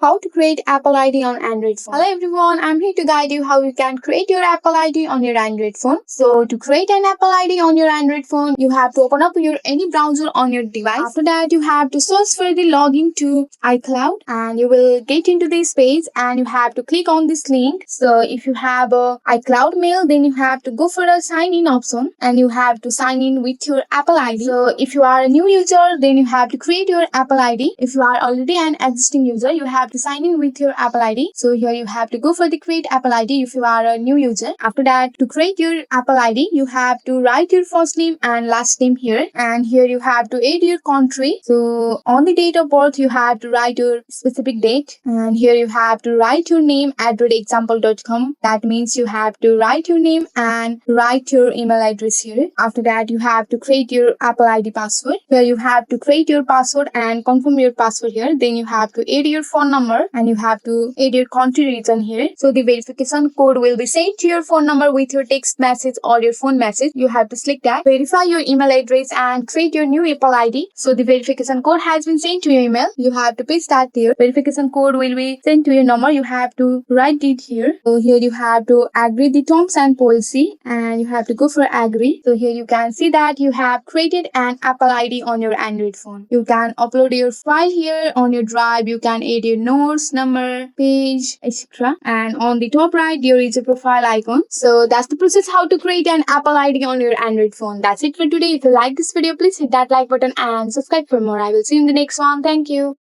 how to create Apple ID on Android phone. Hello everyone, I'm here to guide you how you can create your Apple ID on your Android phone. So to create an Apple ID on your Android phone, you have to open up your any browser on your device. After that, you have to search for the login to iCloud and you will get into this page and you have to click on this link. So if you have a iCloud mail, then you have to go for a sign in option and you have to sign in with your Apple ID. So if you are a new user, then you have to create your Apple ID. If you are already an existing user, you have to sign in with your Apple ID. So here you have to go for the create Apple ID if you are a new user. After that, to create your Apple ID, you have to write your first name and last name here, and here you have to add your country. So on the date of birth, you have to write your specific date, and here you have to write your name at example.com. That means you have to write your name and write your email address here. After that, you have to create your Apple ID password. Here you have to create your password and confirm your password here. Then you have to add your phone number and you have to add your country region here. So the verification code will be sent to your phone number with your text message or your phone message. You have to select that, verify your email address and create your new Apple ID. So the verification code has been sent to your email. You have to paste that there. Verification code will be sent to your number. You have to write it here. So here you have to agree the terms and policy and you have to go for agree. So here you can see that you have created an Apple ID on your Android phone. You can upload your file here on your drive. You can add your notes, number, page, etc. And on the top right, there is a profile icon. So that's the process how to create an Apple ID on your Android phone. That's it for today. If you like this video, please hit that like button and subscribe for more. I will see you in the next one. Thank you.